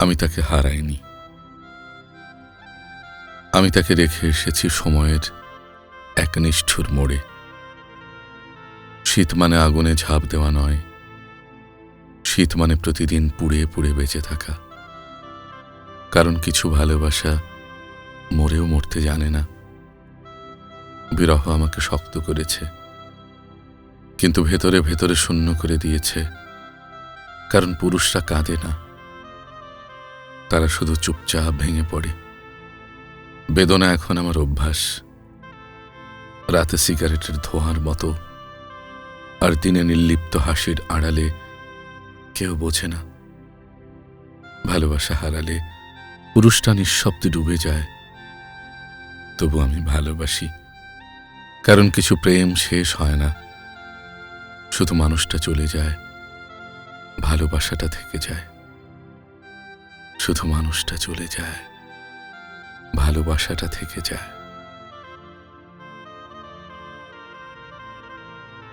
আমি তাকে হারাইনি। আমি তাকে রেখে এসেছি সময়ের এক নিষ্ঠুর মোড়ে। শীত মানে আগুনে ঝাঁপ দেওয়া নয়, শীত মানে প্রতিদিন পুড়ে পুড়ে বেঁচে থাকা। কারণ কিছু ভালোবাসা মরেও মরতে জানে না। বিরহ আমাকে শক্ত করেছে, কিন্তু ভেতরে ভেতরে শূন্য করে দিয়েছে। কারণ পুরুষরা কাঁদে না, তারা শুধু চুপচাপ ভেঙে পড়ে। বেদনা এখন আমার অভ্যাস, রাতে সিগারেটের ধোঁয়ার মতো, আর দিনে নির্লিপ্ত হাসির আড়ালে। কেউ বোঝে না ভালোবাসা হারালে পুরুষটা নিঃশব্দে ডুবে যায়। তবু আমি ভালোবাসি, কারণ কিছু প্রেম শেষ হয় না, শুধু মানুষটা চলে যায়, ভালোবাসাটা থেকে যায়। শুধু মানুষটা চলে যায়, ভালোবাসাটা থেকে যায়।